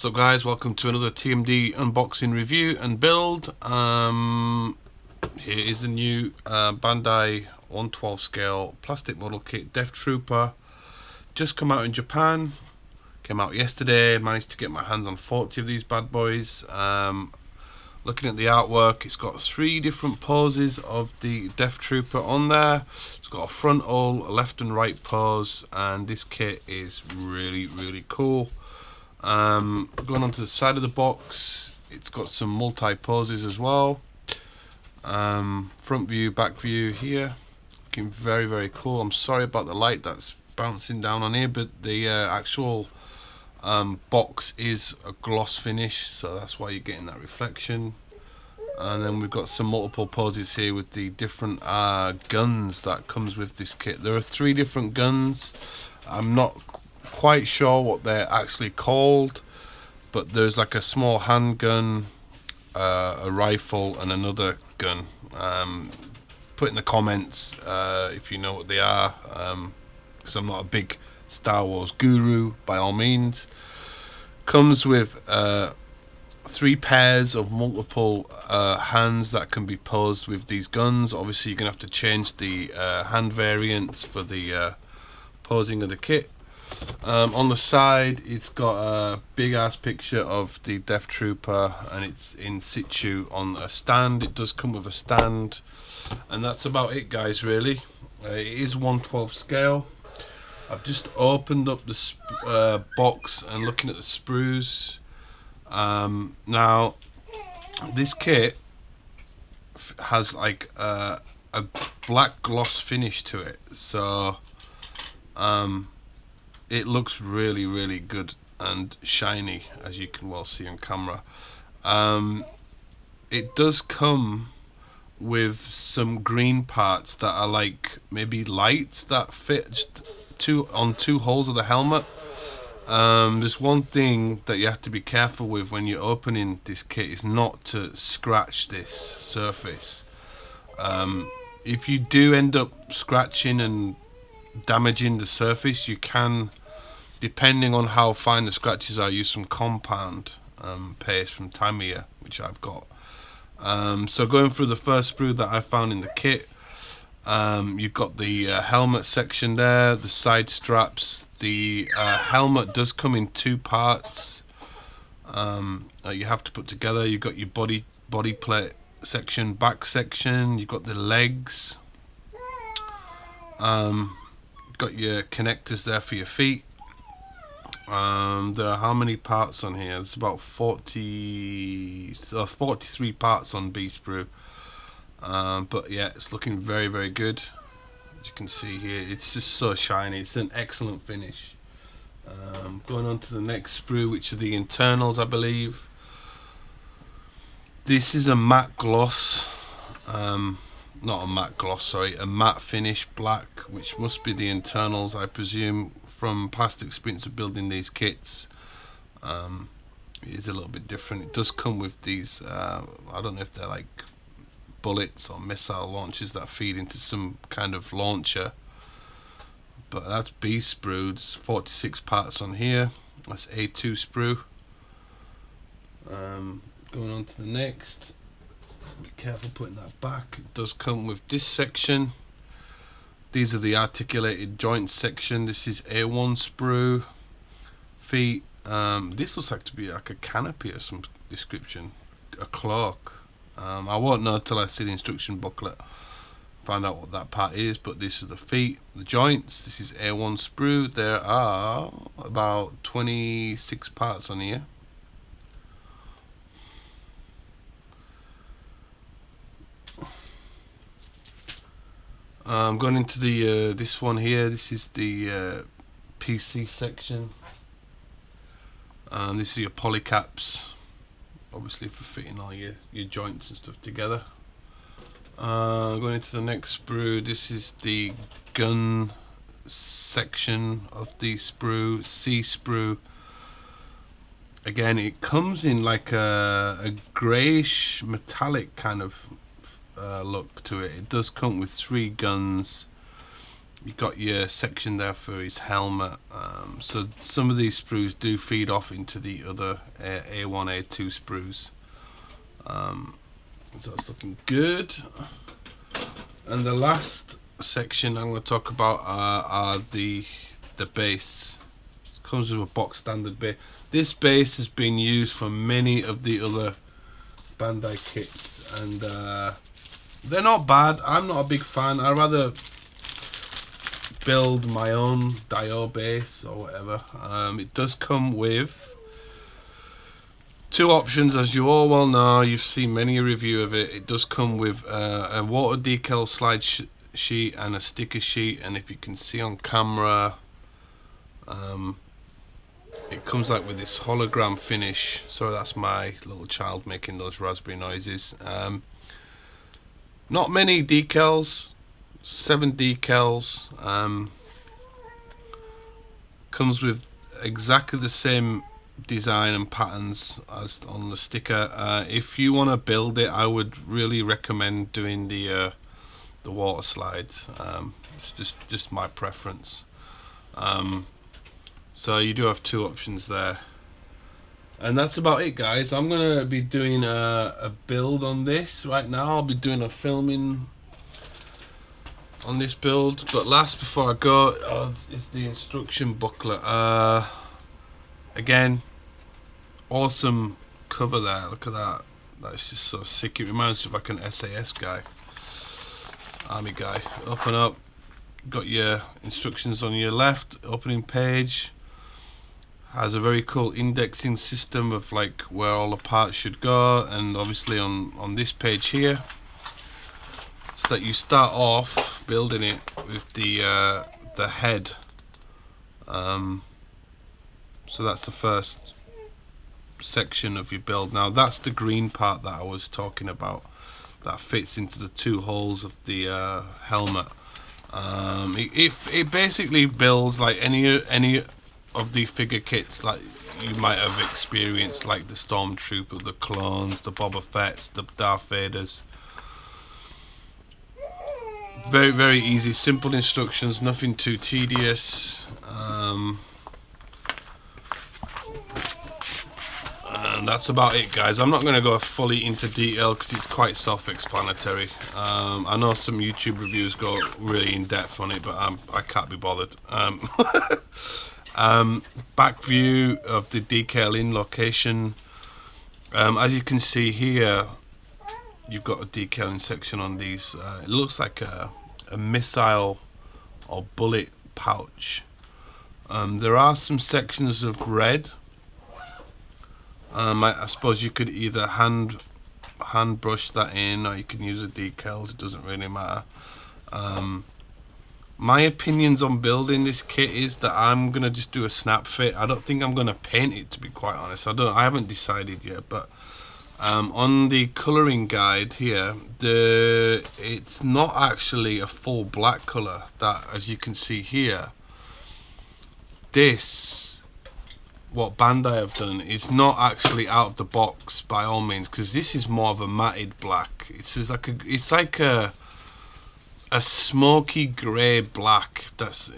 So guys, welcome to another TMD unboxing review and build. Here is the new Bandai 1/12 scale plastic model kit Death Trooper. Just come out in Japan, came out yesterday. Managed to get my hands on 40 of these bad boys. Looking at the artwork, it's got 3 different poses of the Death Trooper on there. It's got a frontal, a left and right pose, and this kit is really cool. Going on to the side of the box, it's got some multi poses as well. Front view, back view here, looking very cool. I'm sorry about the light that's bouncing down on here, but the actual box is a gloss finish, so that's why you're getting that reflection. And then we've got some multiple poses here with the different guns that comes with this kit. There are 3 different guns. I'm not quite sure what they're actually called, but there's like a small handgun, a rifle, and another gun. Put in the comments if you know what they are, because I'm not a big Star Wars guru by all means. Comes with 3 pairs of multiple hands that can be posed with these guns. Obviously you're gonna have to change the hand variants for the posing of the kit. On the side, it's got a big ass picture of the Death Trooper, and it's in situ on a stand. It does come with a stand, and that's about it, guys. Really, it is 1/12 scale. I've just opened up the box and looking at the sprues. Now, this kit has like a black gloss finish to it, so it looks really good and shiny, as you can well see on camera. It does come with some green parts that are like maybe lights that fit just on 2 holes of the helmet. There's one thing that you have to be careful with when you're opening this kit, is not to scratch this surface. If you do end up scratching and damaging the surface, you can, depending on how fine the scratches are, use some compound paste from Tamiya, which I've got. So going through the first sprue that I found in the kit, you've got the helmet section there, the side straps. The helmet does come in 2 parts you have to put together. You've got your body plate section, back section, you've got the legs, got your connectors there for your feet. There are how many parts on here? There's about 43 parts on B sprue. But yeah, it's looking very good. As you can see here, it's just so shiny. It's an excellent finish. Going on to the next sprue, which are the internals, I believe. This is a matte gloss, not a matte gloss, sorry, a matte finish black, which must be the internals, I presume, from past experience of building these kits. It is a little bit different. It does come with these, I don't know if they're like bullets or missile launchers that feed into some kind of launcher, but that's B sprue. There's 46 parts on here. That's A2 sprue. Going on to the next, be careful putting that back. It does come with this section. These are the articulated joints section. This is A1 sprue. Feet. This looks like to be like a canopy or some description, a cloak. I won't know until I see the instruction booklet, find out what that part is. But this is the feet, the joints. This is A1 sprue. There are about 26 parts on here. Going into the this one here. This is the PC section. This is your polycaps, obviously for fitting all your joints and stuff together. Going into the next sprue. This is the gun section of the sprue, C sprue. Again, it comes in like a greyish metallic kind of look to it. It does come with 3 guns. You got your section there for his helmet. So some of these sprues do feed off into the other A1, A2 sprues. So it's looking good. And the last section I'm going to talk about are the base. It comes with a box standard base. This base has been used for many of the other Bandai kits, and they're not bad. I'm not a big fan. I'd rather build my own Dio base or whatever. It does come with two options, as you all well know. You've seen many a review of it. It does come with a water decal slide sheet and a sticker sheet, and if you can see on camera, it comes like with this hologram finish. So that's my little child making those raspberry noises. Not many decals, 7 decals. Comes with exactly the same design and patterns as on the sticker. If you want to build it, I would really recommend doing the water slides. It's just my preference. So you do have 2 options there, and that's about it, guys. I'm gonna be doing a build on this right now. I'll be doing a filming on this build, but last before I go is the instruction booklet. Again, awesome cover there. Look at that. That's just so sick. It reminds me of like an SAS guy, army guy. Open up, got your instructions on your left. Opening page has a very cool indexing system of like where all the parts should go, and obviously on this page here, so that you start off building it with the head. So that's the first section of your build. Now that's the green part that I was talking about, that fits into the 2 holes of the helmet. It basically builds like any of the figure kits like you might have experienced, like the Stormtrooper, the clones, the Boba Fett's, the Darth Vaders. Very, very easy, simple instructions, nothing too tedious. And that's about it, guys. I'm not going to go fully into detail because it's quite self-explanatory. I know some YouTube reviews go really in depth on it, but I can't be bothered. Back view of the decal in location. As you can see here, you've got a decaling section on these. It looks like a missile or bullet pouch. There are some sections of red. I suppose you could either hand brush that in, or you can use the decals. It doesn't really matter. My opinions on building this kit is that I'm gonna just do a snap fit. I don't think I'm gonna paint it, to be quite honest. I haven't decided yet, but on the coloring guide here, it's not actually a full black color. That, as you can see here, what Bandai have done is not actually out of the box by all means, because this is more of a matted black. It's like a smoky grey black. That's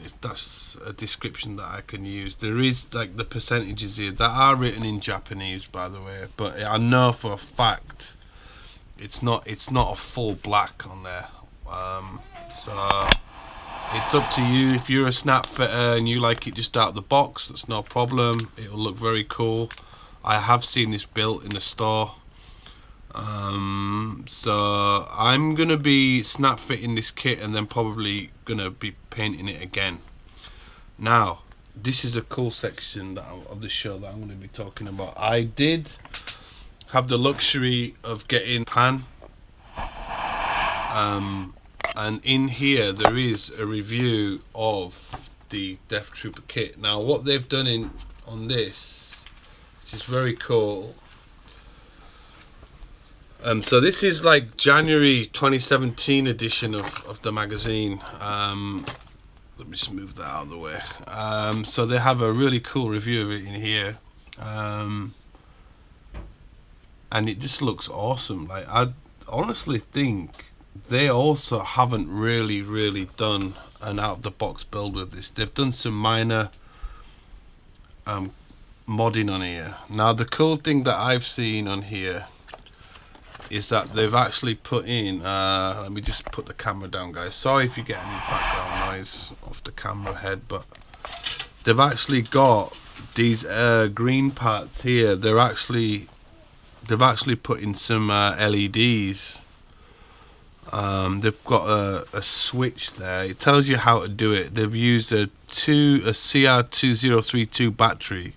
a description that I can use. There is like the percentages here that are written in Japanese, by the way, but I know for a fact it's not a full black on there. So it's up to you. If you're a snap fitter and you like it just out of the box, that's no problem. It'll look very cool. I have seen this built in the store. So I'm gonna be snap fitting this kit and then probably gonna be painting it again. Now this is a cool section of the show that I'm gonna be talking about. I did have the luxury of getting pan, and in here there is a review of the Death Trooper kit. Now what they've done on this, which is very cool. So this is like January 2017 edition of the magazine. Let me just move that out of the way. So they have a really cool review of it in here, and it just looks awesome. Like, I honestly think they also haven't really done an out-of-the-box build with this. They've done some minor modding on here. Now the cool thing that I've seen on here is that they've actually put in let me just put the camera down, guys. Sorry if you get any background noise off the camera head, but they've actually got these green parts here. They've actually put in some LEDs. They've got a switch there. It tells you how to do it. They've used a CR2032 battery,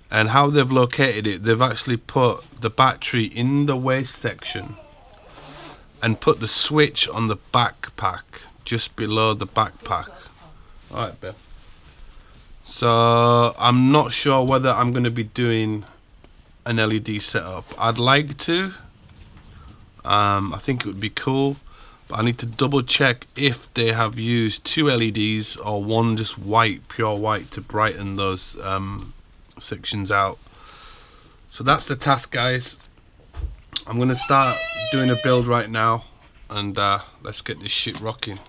and how they've located it, they've actually put the battery in the waist section and put the switch on the backpack, just below the backpack. Alright, Bill. So I'm not sure whether I'm going to be doing an LED setup. I'd like to. I think it would be cool, but I need to double check if they have used 2 LEDs or one just white, pure white, to brighten those sections out. So that's the task, guys. I'm gonna start doing a build right now, and let's get this shit rocking.